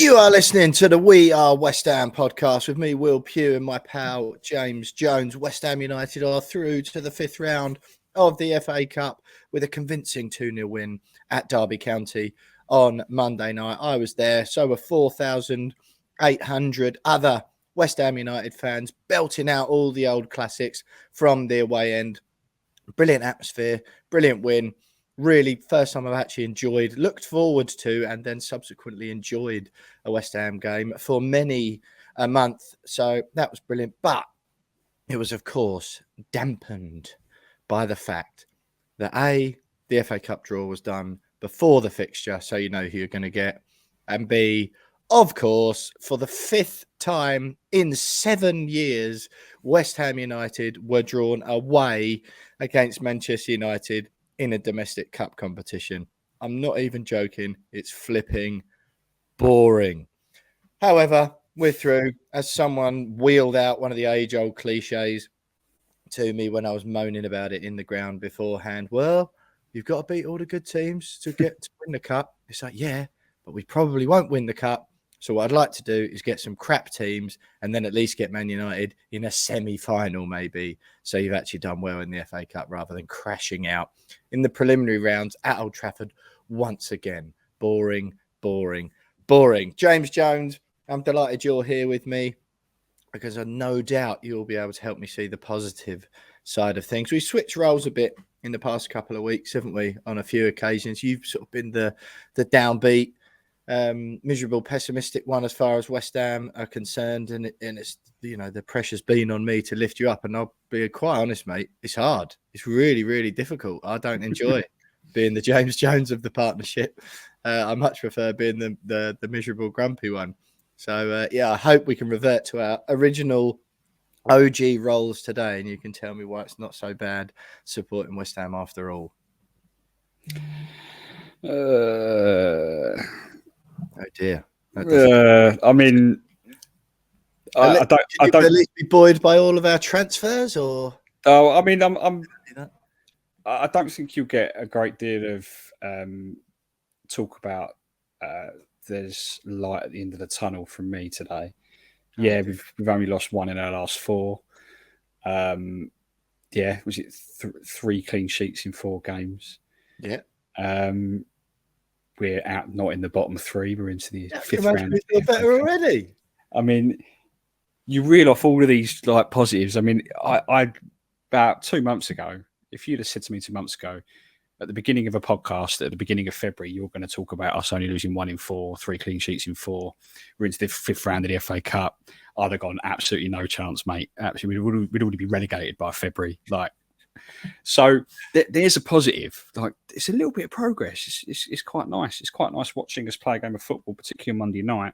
You are listening to the We Are West Ham podcast with me, Will Pugh, and my pal James Jones. West Ham United are through to the fifth round of the FA Cup with a convincing 2-0 win at Derby County on Monday night. I was there, so were 4,800 other West Ham United fans belting out all the old classics from the away end. Brilliant atmosphere, brilliant win. Really, first time I've actually enjoyed, looked forward to, and then subsequently enjoyed a West Ham game for many a month. So that was brilliant. But it was, of course, dampened by the fact that the FA Cup draw was done before the fixture, so you know who you're going to get. And B, of course, for the fifth time in 7 years, West Ham United were drawn away against Manchester United in a domestic cup competition. I'm not even joking. It's flipping boring. However, we're through. As someone wheeled out one of the age-old cliches to me when I was moaning about it in the ground beforehand. Well, you've got to beat all the good teams to get to win the cup. It's like, yeah, but we probably won't win the cup. So what I'd like to do is get some crap teams and then at least get Man United in a semi-final maybe. So you've actually done well in the FA Cup rather than crashing out in the preliminary rounds at Old Trafford once again. Boring, boring, boring. James Jones, I'm delighted you're here with me because I no doubt you'll be able to help me see the positive side of things. We switched roles a bit in the past couple of weeks, haven't we, on a few occasions. You've sort of been the downbeat, miserable, pessimistic one as far as West Ham are concerned, and it's, you know, the pressure's been on me to lift you up, and I'll be quite honest, mate, it's hard. It's really, really difficult. I don't enjoy being the James Jones of the partnership. I much prefer being the miserable, grumpy one. So yeah, I hope we can revert to our original OG roles today, and you can tell me why it's not so bad supporting West Ham after all. Oh dear. I mean, I don't at least be buoyed by all of our transfers, or? Oh, I mean, I don't think you'll get a great deal of talk about. There's light at the end of the tunnel from me today. Yeah, we've only lost one in our last four. Yeah, was it 3 clean sheets in 4 games? Yeah. We're out, not in the bottom 3. We're into the fifth round. We feel better already. I mean, you reel off all of these like positives. I mean, I about 2 months ago, if you'd have said to me 2 months ago, at the beginning of a podcast, at the beginning of February, you're going to talk about us only losing 1 in 4, 3 clean sheets in 4. We're into the 5th round of the FA Cup. I'd have gone absolutely no chance, mate. Absolutely, we'd already be relegated by February. Like, so there's a positive. Like, it's a little bit of progress. It's quite nice. It's quite nice watching us play a game of football, particularly on Monday night,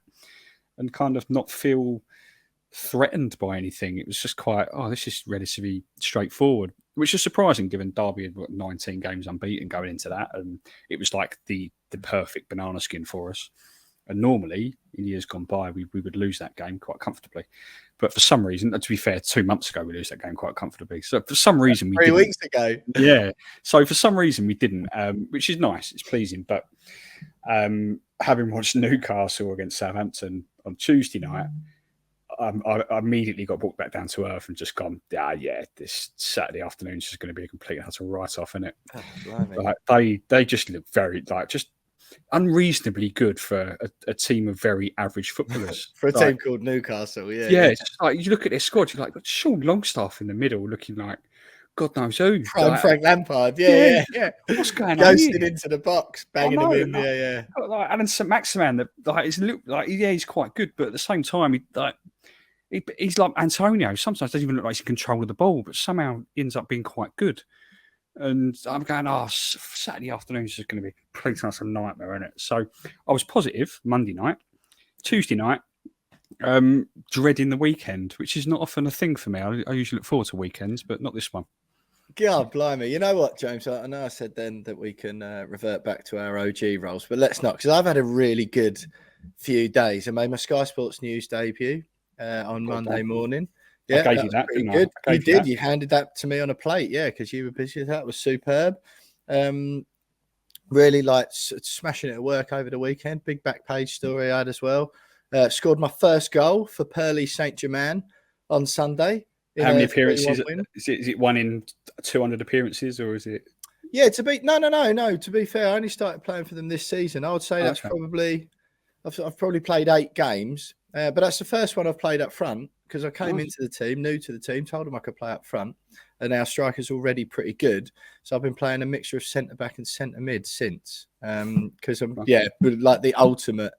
and kind of not feel threatened by anything. It was just quite, this is relatively straightforward, which is surprising given Derby had 19 games unbeaten going into that, and it was like the perfect banana skin for us. And normally, in years gone by, we would lose that game quite comfortably. But for some reason, to be fair, 2 months ago, we lose that game quite comfortably. So for some reason, we 3 didn't. weeks ago. Yeah. So for some reason, we didn't, which is nice. It's pleasing. But having watched Newcastle against Southampton on Tuesday night, I immediately got brought back down to earth and just gone, this Saturday afternoon is just going to be a complete and utter write-off, isn't it? Like, they just look very, like, just unreasonably good for a team of very average footballers. For a team called Newcastle, yeah. Yeah, it's like, you look at their squad, you're like, Sean Longstaff in the middle looking like God knows who. Prime Frank Lampard, yeah. What's going on? Ghosted into the box, banging them in, yeah. Like Alan St. Maximan, he's quite good, but at the same time, he's like Antonio. Sometimes doesn't even look like he's in control of the ball, but somehow ends up being quite good. And I'm going, Saturday afternoon is just going to be a complete nightmare, isn't it? So I was positive Monday night. Tuesday night, dreading the weekend, which is not often a thing for me. I usually look forward to weekends, but not this one. God, blimey. You know what, James? I know I said then that we can revert back to our OG roles, but let's not, because I've had a really good few days. I made my Sky Sports News debut on Monday morning. Yeah, I gave you that, didn't I? Good. You did. You handed that to me on a plate, yeah, because you were busy. That was superb. Really like smashing it at work over the weekend. Big back page story I had as well. Scored my first goal for Pearly Saint-Germain on Sunday in How many a 3-1 appearances? win. Is it 1 in 200 appearances, or is it? Yeah, to be no. To be fair, I only started playing for them this season. I would say that's Okay. probably I've probably played 8 games, but that's the first one I've played up front because I came into the team, new to the team, told them I could play up front, and our striker's already pretty good. So I've been playing a mixture of centre back and centre mid since, because I'm like the ultimate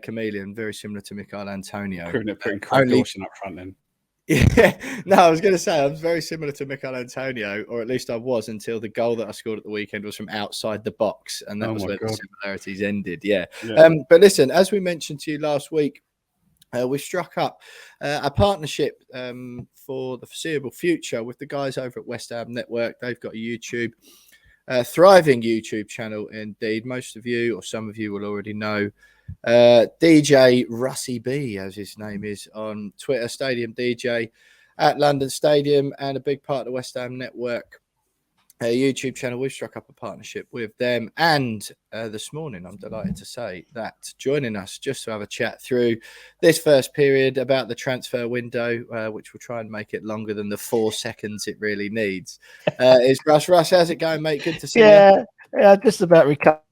chameleon, very similar to Michael Antonio. Putting Craig Dawson up front then. Yeah, no, I was going to say I'm very similar to Michael Antonio, or at least I was until the goal that I scored at the weekend was from outside the box, and that was where the similarities ended. Yeah. But listen, as we mentioned to you last week, we struck up a partnership for the foreseeable future with the guys over at West Ham Network. They've got a YouTube, thriving YouTube channel indeed. Most of you, or some of you, will already know DJ Russie B, as his name is on Twitter, Stadium DJ at London Stadium, and a big part of the West Ham Network YouTube channel. We've struck up a partnership with them, and this morning I'm delighted to say that joining us just to have a chat through this first period about the transfer window, which will try and make it longer than the 4 seconds it really needs, is Russ. Russ, how's it going, mate? Good to see you. Yeah, just about recovered.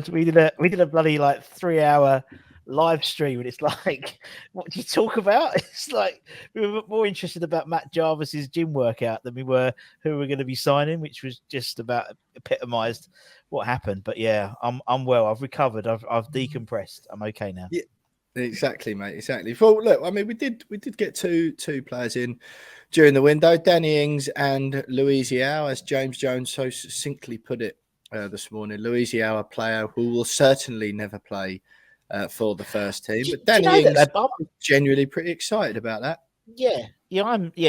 We did a bloody like 3-hour live stream, and it's like, what do you talk about? It's like we were more interested about Matt Jarvis's gym workout than we were who we're going to be signing, which was just about epitomised what happened. But yeah, I'm well. I've recovered. I've decompressed. I'm okay now. Yeah, exactly, mate. Exactly. Well, look, I mean, we did get two players in during the window, Danny Ings and Luis Yao, as James Jones so succinctly put it this morning. Luis Yao, a player who will certainly never play for the first team, but Danny Ings, I'm genuinely pretty excited about that.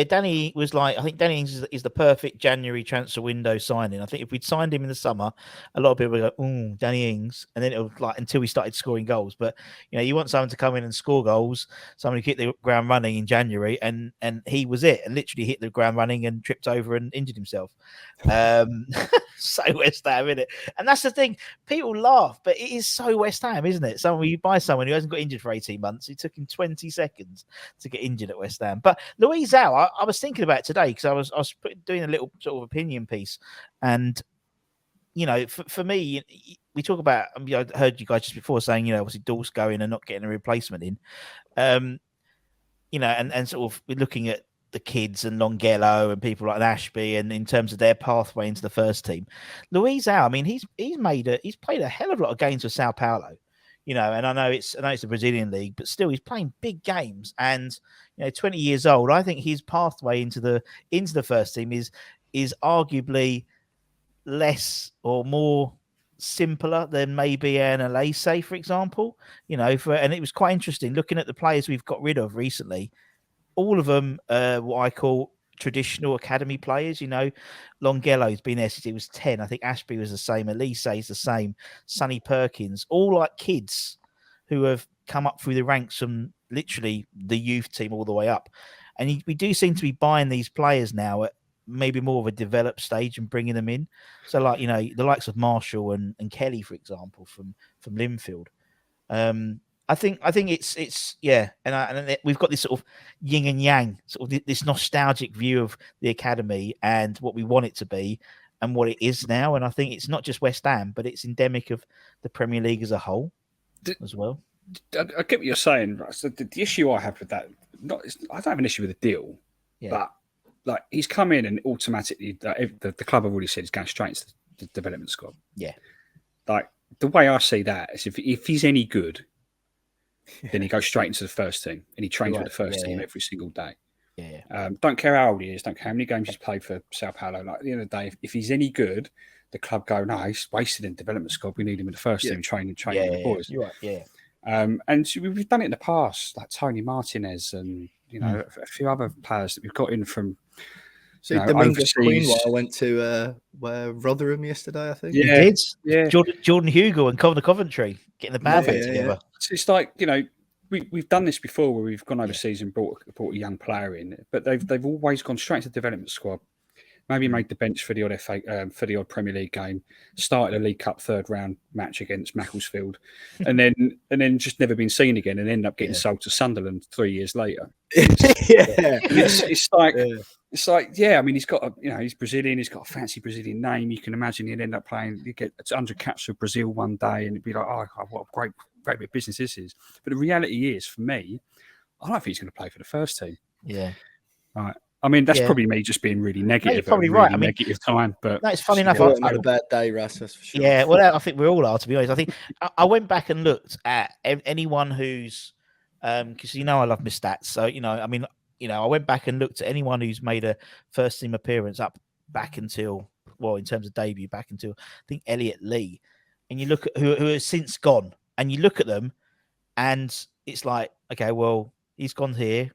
Danny was like, I think Danny Ings is the perfect January transfer window signing. I think if we'd signed him in the summer, a lot of people would go, Danny Ings, and then it would like until we started scoring goals. But you want someone to come in and score goals, someone who hit the ground running in January, and he was it, and literally hit the ground running and tripped over and injured himself. So West Ham, isn't it? And that's the thing. People laugh, but it is so West Ham, isn't it? Someone you buy someone who hasn't got injured for 18 months, it took him 20 seconds to get injured at West Ham. But Luis Yao, I was thinking about it today because I was doing a little sort of opinion piece, and for me, we talk about. I heard you guys just before saying, obviously Dawes going and not getting a replacement in, and sort of we're looking at the kids and Longelo and people like Ashby, and in terms of their pathway into the first team, Luis Yao, I mean, he's played a hell of a lot of games for Sao Paulo. And I know it's a Brazilian league, but still he's playing big games. And 20 years old, I think his pathway into the first team is arguably less or more simpler than maybe an Alese, for example. And it was quite interesting looking at the players we've got rid of recently. All of them, what I call traditional academy players. Longelo's been there since he was 10. I think Ashby was the same. Elise is the same. Sonny Perkins, all like kids who have come up through the ranks from literally the youth team all the way up. And we do seem to be buying these players now at maybe more of a developed stage and bringing them in. So like, the likes of Marshall and Kelly, for example, from Linfield. I think it's and we've got this sort of yin and yang, sort of this nostalgic view of the academy and what we want it to be and what it is now. And I think it's not just West Ham, but it's endemic of the Premier League as a whole as well. I get what you're saying. So the issue I have with that, I don't have an issue with the deal, but like he's come in and automatically the club have already said he's going straight into the development squad. Yeah, like the way I see that is if he's any good. Then he goes straight into the first team and he trains with the first team every single day. Don't care how old he is, don't care how many games he's played for Sao Paulo. Like at the end of the day, if he's any good, the club go, no, he's wasted in development squad. We need him in the first team, training the boys. You're right, and we've done it in the past, like Tony Martinez and a few other players that we've got in from. See, Domingos Queenwell went to Rotherham yesterday, I think. Yeah, he did. Yeah, Jordan Hugo and Coventry getting the bad together. Yeah. It's like we've done this before where we've gone overseas and brought a young player in, but they've always gone straight to the development squad. maybe made the bench for the odd for the odd Premier League game, started a League Cup third round match against Macclesfield, and then just never been seen again, and ended up getting sold to Sunderland 3 years later. Yeah. And it's like, yeah, I mean, he's got he's Brazilian, he's got a fancy Brazilian name. You can imagine he'd end up playing, you get 100 caps for Brazil one day, and it'd be like, oh, what a great bit of business this is. But the reality is, for me, I don't think he's going to play for the first team. Yeah. Right. I mean, that's probably me just being really negative. You're probably right. I mean, negative time, but that's funny enough. You're having a bad day, Russ. That's for sure. Yeah, well, I think we all are, to be honest. I think I went back and looked at anyone who's, because I love my stats. So I mean, I went back and looked at anyone who's made a first team appearance back until, well, in terms of debut, back until I think Elliot Lee, and you look at who has since gone, and you look at them, and it's like, okay, well, he's gone here.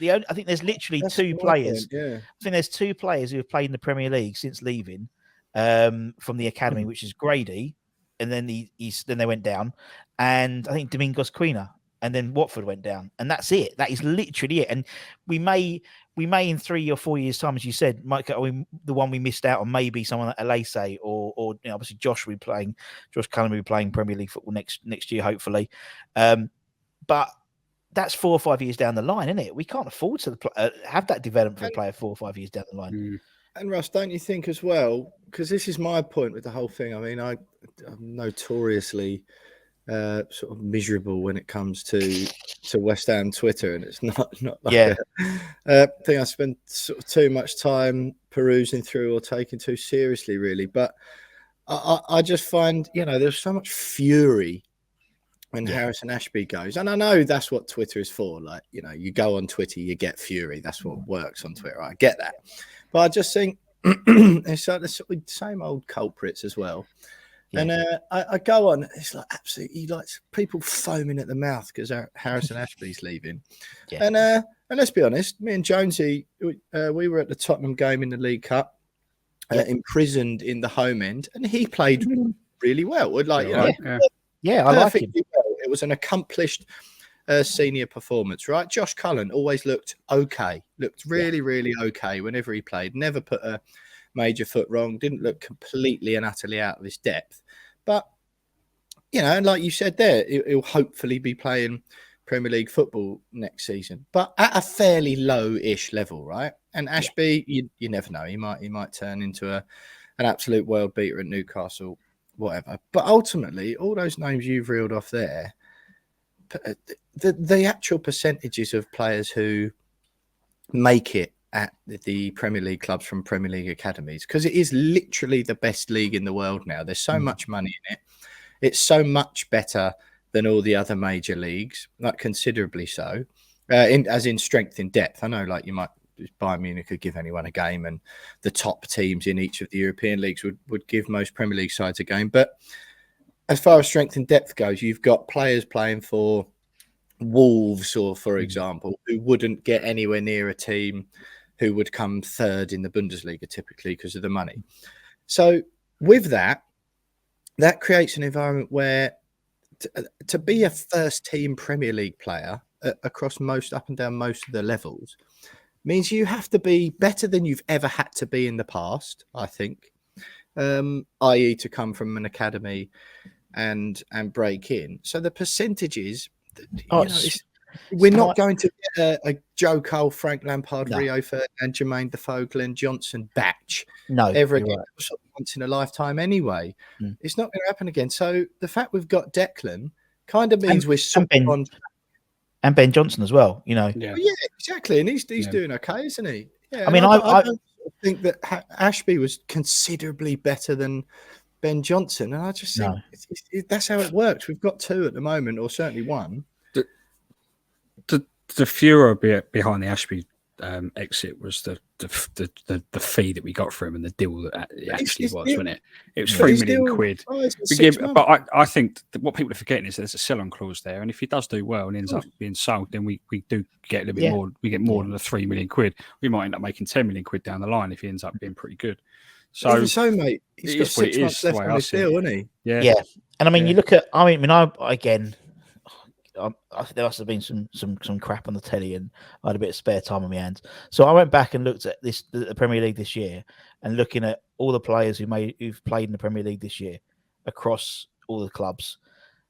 I think there's literally two players. I think there's two players who have played in the Premier League since leaving from the academy, which is Grady, and then then they went down, and I think Domingos Quina, and then Watford went down, and that's it. That is literally it. And we may in 3 or 4 years' time, as you said, might get the one we missed out on, maybe someone like Alese or obviously Josh Cullen will be playing Premier League football next year, hopefully, but. That's 4 or 5 years down the line, isn't it? We can't afford to have that development for a player 4 or 5 years down the line. And Russ, don't you think as well? Because this is my point with the whole thing. I mean, I'm notoriously sort of miserable when it comes to West Ham Twitter, and it's not like a thing I spend sort of too much time perusing through or taking too seriously, really. But I just find there's so much fury when Harrison Ashby goes. And I know that's what Twitter is for. Like, you go on Twitter, you get fury. That's what works on Twitter. I get that. But I just think it's like the same old culprits as well. Yeah. And I go on, it's like absolutely like people foaming at the mouth because Harrison Ashby's leaving. Yeah. And let's be honest, me and Jonesy, we were at the Tottenham game in the League Cup, imprisoned in the home end, and he played really well. Like, I like him. Well. It was an accomplished senior performance, right? Josh Cullen always looked okay, looked really, really okay whenever he played. Never put a major foot wrong, didn't look completely and utterly out of his depth. But, and like you said there, he'll hopefully be playing Premier League football next season, but at a fairly low-ish level, right? And Ashby, you never know. He might turn into an absolute world beater at Newcastle, whatever. But ultimately, all those names you've reeled off there, the actual percentages of players who make it at the Premier League clubs from Premier League academies, because it is literally the best league in the world now. There's so much money in it. It's so much better than all the other major leagues, like considerably so, as in strength in depth. I know, like, you might Bayern Munich could give anyone a game, and the top teams in each of the European leagues would give most Premier League sides a game. But as far as strength and depth goes, you've got players playing for Wolves, or for example, who wouldn't get anywhere near a team who would come third in the Bundesliga typically because of the money. So with that creates an environment where to be a first team Premier League player across up and down most of the levels means you have to be better than you've ever had to be in the past, I think, i.e. to come from an academy and break in. So the percentages, we're not going to get a Joe Cole, Frank Lampard, Rio Ferdinand, Jermaine Defoe, Glenn Johnson batch ever again, sort of once in a lifetime anyway. It's not going to happen again. So the fact we've got Declan kind of means we're sort of on. And Ben Johnson as well, Yeah, exactly. And he's doing okay, isn't he? Yeah, I mean, I don't think that Ashby was considerably better than Ben Johnson. And I just think that's how it works. We've got two at the moment, or certainly one. The furor behind the Ashby exit was the fee that we got for him and the deal that it actually was, wasn't it? It was £3 million. But I think that what people are forgetting is there's a sell-on clause there, and if he does do well and ends up being sold, then we do get a little bit more. We get more than the £3 million. We might end up making £10 million down the line if he ends up being pretty good. So mate, he's got 6 months left on his deal, isn't he? Yeah. And I mean, you look at. I again, I think there must have been some crap on the telly, and I had a bit of spare time on my hands. So I went back and looked at the Premier League this year, and looking at all the players who've played in the Premier League this year across all the clubs,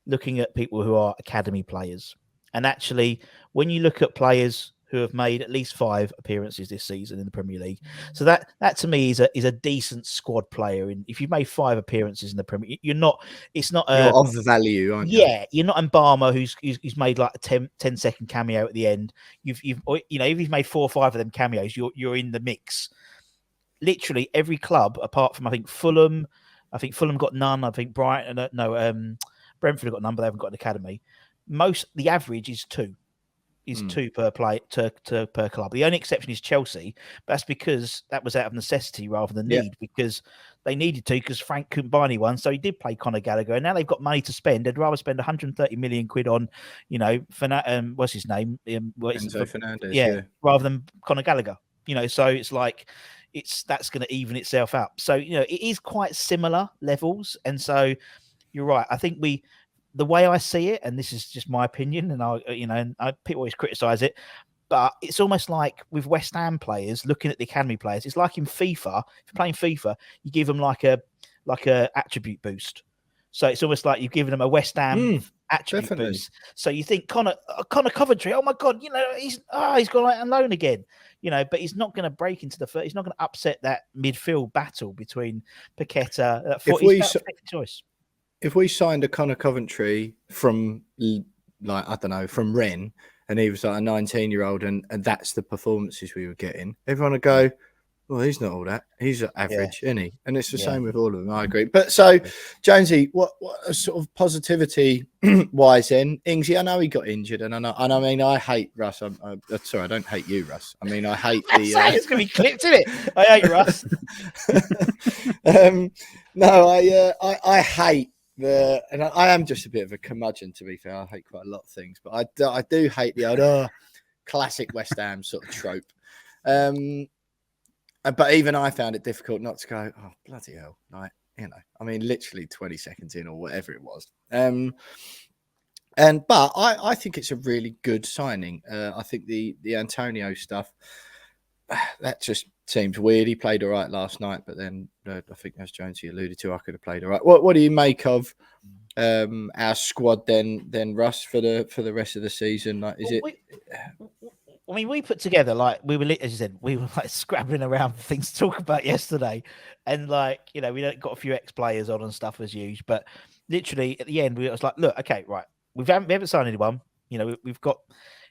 looking at people who are academy players, and actually, when you look at players who have made at least 5 appearances this season in the Premier League. So that to me is a decent squad player. And if you've made 5 appearances in the Premier, you're not. It's not. You're of value, aren't you? Yeah, you're not Mbama who's made like a 10-second cameo at the end. You've if you've made 4 or 5 of them cameos, you're in the mix. Literally every club apart from I think Fulham got none. I think Brentford have got none, but they haven't got an academy. The average is 2. Is 2 per per club. The only exception is Chelsea. But that's because that was out of necessity rather than need, because they needed to, because Frank couldn't buy anyone. So he did play Conor Gallagher. And now they've got money to spend. They'd rather spend 130 million quid on, what's his name? Enzo Fernandez. Yeah, rather than Conor Gallagher. So it's like that's going to even itself out. So, it is quite similar levels. And so you're right. I think the way I see it, and this is just my opinion, and people always criticize it, but it's almost like with West Ham players, looking at the academy players, it's like in FIFA. If you're playing FIFA, you give them like a attribute boost. So it's almost like you've given them a West Ham attribute boost. So you think Connor Coventry, oh my God, he's gone out on loan again, but he's not going to break into the first. He's not going to upset that midfield battle between Paqueta. Choice. If we signed a Connor Coventry from, from Rennes, and he was like a 19-year-old, and that's the performances we were getting, everyone would go, well, he's not all that. He's average, isn't he? And it's the same with all of them. I agree. But so, Jonesy, what sort of positivity wise then? Ingsy, I know he got injured, and I mean, I hate Russ. I'm sorry, I don't hate you, Russ. I mean, I hate the. It's going to be clipped, isn't it? I hate Russ. No, I hate. And I am just a bit of a curmudgeon, to be fair. I hate quite a lot of things, but I do hate the old classic West Ham sort of trope. But even I found it difficult not to go, oh, bloody hell. I mean, literally 20 seconds in or whatever it was. But I think it's a really good signing. I think the Antonio stuff, that just seems weird. He played all right last night, but then I think, as Jonesy alluded to, I could have played all right. What do you make of our squad then, Russ, for the rest of the season? Like, we put together, as you said, we were like scrabbling around for things to talk about yesterday, and we got a few ex-players on and stuff as usual. But literally at the end, we was like, look, okay, right, we haven't signed anyone. We've got.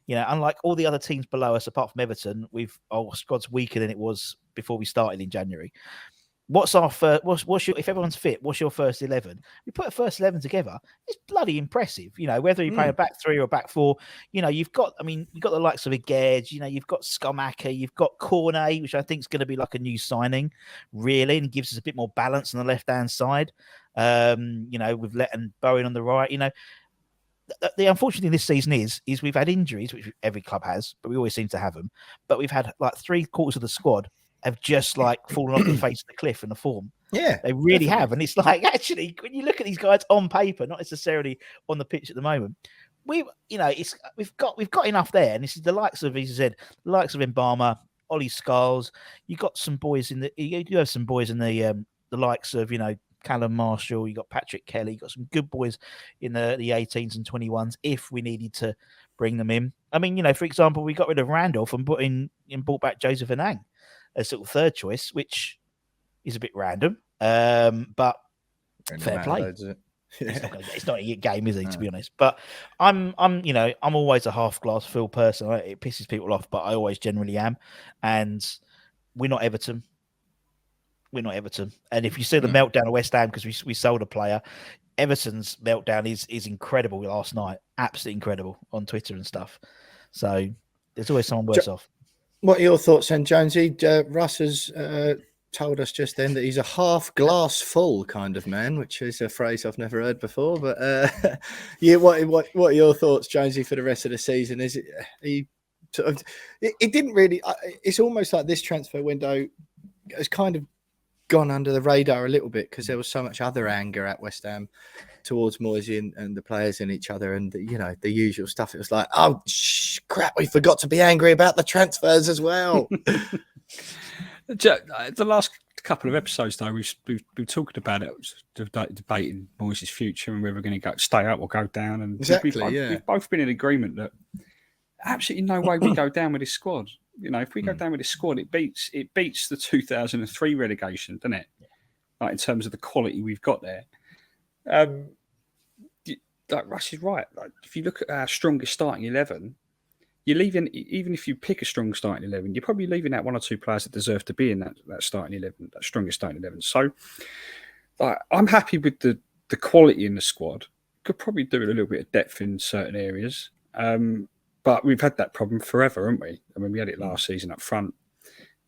Unlike all the other teams below us, apart from Everton, our squad's weaker than it was before we started in January. What's our first? If everyone's fit, what's your first 11? We put a first 11 together. It's bloody impressive. Whether you play a back 3 or a back 4, you've got the likes of Igedge, you've got Skamaka, you've got Cornet, which I think is going to be like a new signing, really, and gives us a bit more balance on the left hand side. With letting Bowen on the right, The unfortunate thing this season is we've had injuries, which every club has, but we always seem to have them. But we've had 3/4 of the squad have just fallen off the face of the cliff in the form. Yeah, they really have. And it's actually, when you look at these guys on paper, not necessarily on the pitch at the moment, we've got enough there. And this is the likes of, as you said, the likes of Mbama, Ollie Skulls. You got some boys you have some boys in the likes of Callum Marshall, you got Patrick Kelly, you got some good boys in the 18s and 21s if we needed to bring them in. I mean, for example, we got rid of Randolph and brought back Joseph Anang as sort of third choice, which is a bit random, but fair play. It's not a game, is it? To be honest, but I'm always a half glass full person. It pisses people off, but I always generally am, and we're not Everton. And if you see the meltdown of West Ham because we sold a player, Everton's meltdown is incredible last night. Absolutely incredible on Twitter and stuff. So there's always someone worse off. What are your thoughts then, Jonesy? Russ has told us just then that he's a half glass full kind of man, which is a phrase I've never heard before. But what are your thoughts, Jonesy, for the rest of the season? Is it it didn't really? It's almost like this transfer window has kind of gone under the radar a little bit because there was so much other anger at West Ham towards Moisey and the players and each other, and you know, the usual stuff. It was like, oh crap, we forgot to be angry about the transfers as well. The last couple of episodes, though, we've been talking about it, debating Moyes' future and whether we're going to stay up or go down. And we've both been in agreement that absolutely no way we go down with this squad. You know, if we go down with this squad, it beats the 2003 relegation, doesn't it? Like in terms of the quality we've got there. Like Russ is right. Like, if you look at our strongest starting 11. You're leaving, even if you pick a strong starting 11, you're probably leaving out one or two players that deserve to be in that starting 11, that strongest starting 11. So I'm happy with the quality in the squad. Could probably do with a little bit of depth in certain areas. But we've had that problem forever, haven't we? I mean, we had it last season up front.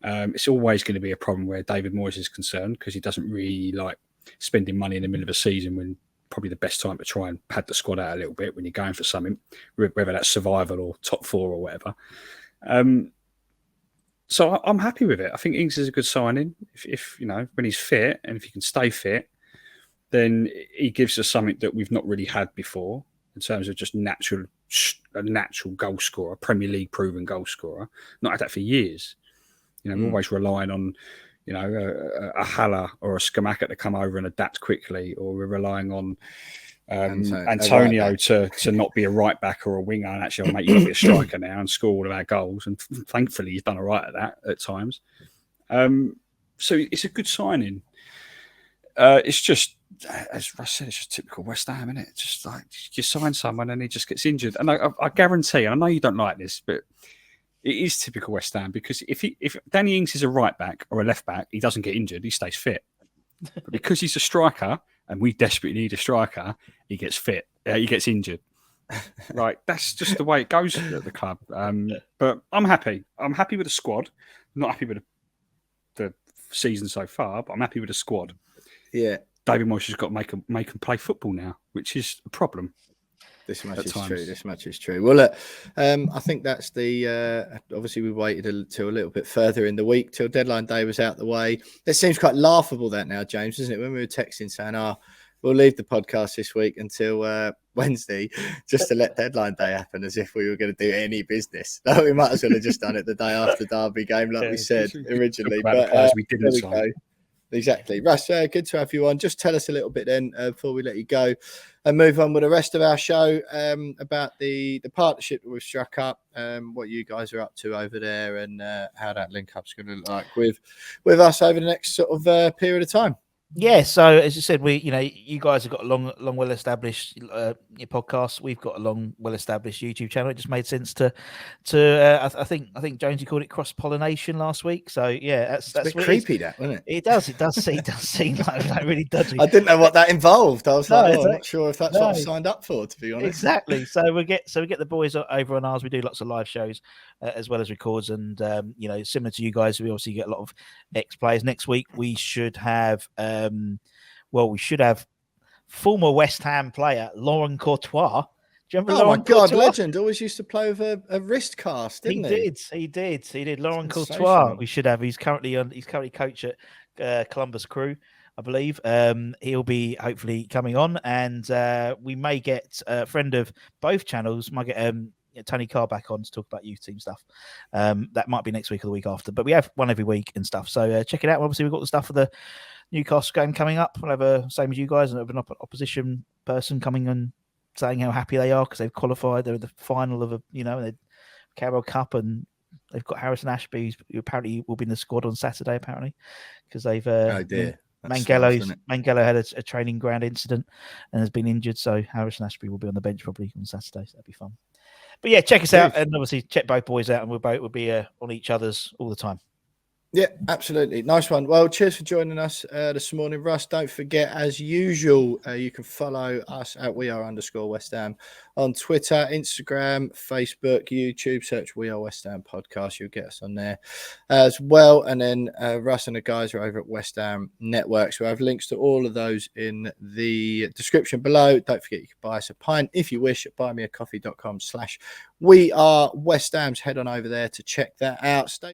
It's always going to be a problem where David Moyes is concerned because he doesn't really like spending money in the middle of a season when probably the best time to try and pad the squad out a little bit when you're going for something, whether that's survival or top four or whatever. So I'm happy with it. I think Ings is a good signing. If you know, when he's fit and if he can stay fit, then he gives us something that we've not really had before in terms of just a natural goal scorer, Premier League proven goal scorer. Not had that for years. You know, we're always relying on, you know, a Haller or a Skamaka to come over and adapt quickly, or we're relying on Antonio to not be a right back or a winger and actually, I'll make you be a striker now and score all of our goals. And thankfully, he's done all right at that at times. So it's a good signing. It's just, as Russ said, it's just typical West Ham, isn't it? It's just like you sign someone and he just gets injured. And I guarantee, and I know you don't like this, but it is typical West Ham because if Danny Ings is a right back or a left back, he doesn't get injured, he stays fit. But because he's a striker and we desperately need a striker, he gets fit. He gets injured. Right, that's just the way it goes at the club. But I'm happy. I'm happy with the squad. I'm not happy with the season so far, but I'm happy with the squad. Yeah, David Moyes has got to make them play football now, which is a problem. This much is true. This much is true. Well, look, I think that's the. Obviously, we waited until a little bit further in the week till deadline day was out the way. It seems quite laughable that now, James, doesn't it? When we were texting saying, we'll leave the podcast this week until Wednesday just to let deadline day happen, as if we were going to do any business. No, we might as well have just done it the day after Derby game, like we said originally. But we didn't sign. Exactly. Russ, good to have you on. Just tell us a little bit then before we let you go and move on with the rest of our show about the partnership that we've struck up, what you guys are up to over there and how that link up's going to look like with us over the next sort of period of time. Yeah, so as you said, you guys have got a long, well-established podcast. We've got a long, well-established YouTube channel. It just made sense to I think Jonesy called it cross-pollination last week. So yeah, that's a bit creepy, that, wasn't it? It does seem like really dodgy. I didn't know what that involved. I was I'm not sure if that's what I've signed up for, to be honest. Exactly. So we get the boys over on ours. We do lots of live shows as well as records, and similar to you guys, we obviously get a lot of ex-players. Next week we should have. We should have former West Ham player Laurent Courtois. Do you remember Laurent Courtois? Legend. Always used to play with a wrist cast, didn't he? He did. Laurent Courtois. We should have. He's currently coach at Columbus Crew, I believe. He'll be hopefully coming on, and we may get a friend of both channels. Might get Tony Carr back on to talk about youth team stuff. That might be next week or the week after, but we have one every week and stuff. So check it out. Obviously, we've got the stuff for the Newcastle game coming up. We'll have a same as you guys, and an opposition person coming and saying how happy they are because they've qualified. They're in the final of the Carabao Cup, and they've got Harrison Ashby, who apparently will be in the squad on Saturday. Apparently, because they've oh dear. Mangelo had a training ground incident and has been injured, so Harrison Ashby will be on the bench probably on Saturday. So that'll be fun. But yeah, check us out, and obviously check both boys out, and we'll be on each other's all the time. Yeah, absolutely. Nice one. Well, cheers for joining us this morning, Russ. Don't forget, as usual, you can follow us at WeAre_West Ham on Twitter, Instagram, Facebook, YouTube. Search We Are West Ham Podcast. You'll get us on there as well. And then Russ and the guys are over at West Ham Network. So I have links to all of those in the description below. Don't forget, you can buy us a pint if you wish at buymeacoffee.com/We Are West Ham's. Head on over there to check that out. Stay